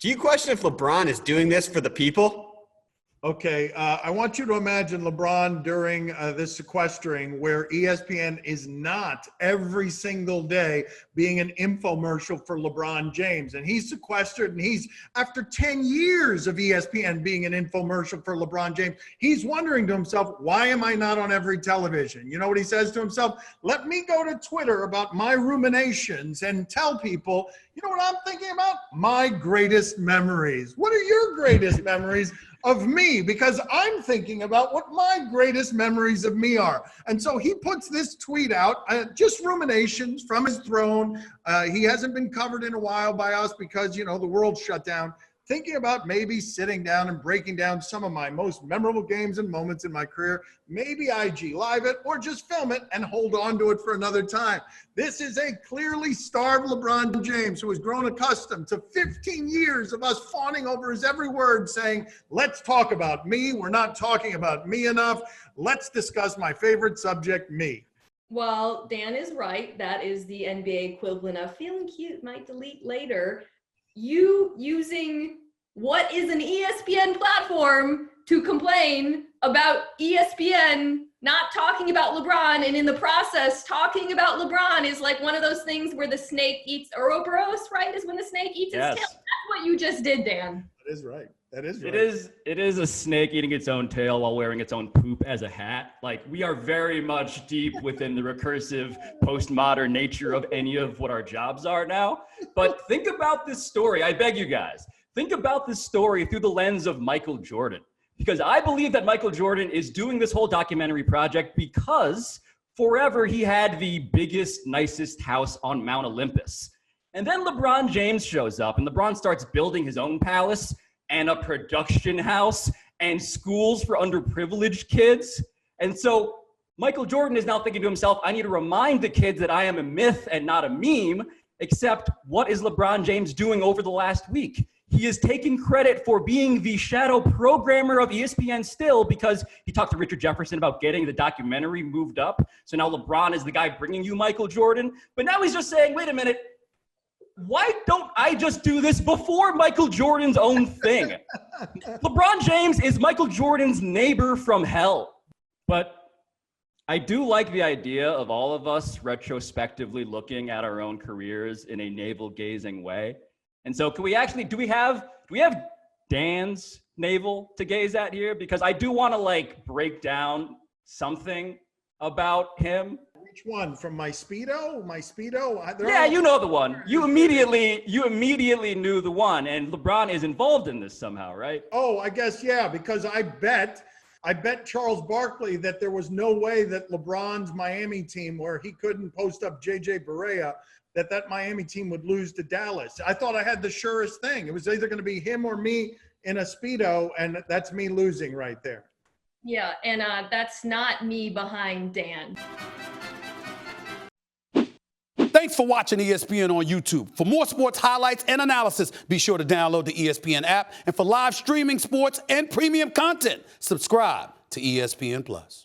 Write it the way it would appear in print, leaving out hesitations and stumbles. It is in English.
Do you question if LeBron is doing this for the people? Okay, I want you to imagine LeBron during this sequestering where ESPN is not every single day being an infomercial for LeBron James. And he's sequestered, and he's, after 10 years of ESPN being an infomercial for LeBron James, he's wondering to himself, why am I not on every television? You know what he says to himself? Let me go to Twitter about my ruminations and tell people, you know what I'm thinking about? My greatest memories. What are your greatest memories of me? Because I'm thinking about what my greatest memories of me are. And so he puts this tweet out, just ruminations from his throne. He hasn't been covered in a while by us because, you know, the world shut down. Thinking about maybe sitting down and breaking down some of my most memorable games and moments in my career, maybe IG Live it or just film it and hold on to it for another time. This is a clearly starved LeBron James who has grown accustomed to 15 years of us fawning over his every word, saying, let's talk about me. We're not talking about me enough. Let's discuss my favorite subject, me. Well, Dan is right. That is the NBA equivalent of feeling cute, might delete later. You using what is an ESPN platform to complain about ESPN not talking about LeBron, and in the process talking about LeBron is like one of those things where the snake eats Ouroboros, right? Is when the snake eats its tail. That's what you just did, Dan. That is right. That is right. It is a snake eating its own tail while wearing its own poop as a hat. Like, we are very much deep within the recursive postmodern nature of any of what our jobs are now. But think about this story. I beg you guys, think about this story through the lens of Michael Jordan. Because I believe that Michael Jordan is doing this whole documentary project because forever he had the biggest, nicest house on Mount Olympus. And then LeBron James shows up, and LeBron starts building his own palace and a production house and schools for underprivileged kids. And so Michael Jordan is now thinking to himself, I need to remind the kids that I am a myth and not a meme, except what is LeBron James doing over the last week? He is taking credit for being the shadow programmer of ESPN still, because he talked to Richard Jefferson about getting the documentary moved up. So now LeBron is the guy bringing you Michael Jordan. But now he's just saying, wait a minute, why don't I just do this before Michael Jordan's own thing? LeBron James is Michael Jordan's neighbor from hell. But I do like the idea of all of us retrospectively looking at our own careers in a navel-gazing way. And so can we actually, do we have Dan's navel to gaze at here? Because I do want to like break down something about him. Which one? From my Speedo? My Speedo? Yeah, you know the one. You immediately knew the one, and LeBron is involved in this somehow, right? Oh, I guess, yeah, because I bet Charles Barkley that there was no way that LeBron's Miami team, where he couldn't post up JJ Barea, that Miami team would lose to Dallas. I thought I had the surest thing. It was either going to be him or me in a Speedo, and that's me losing right there. Yeah, and that's not me behind Dan. Thanks for watching ESPN on YouTube. For more sports highlights and analysis, be sure to download the ESPN app. And for live streaming sports and premium content, subscribe to ESPN+.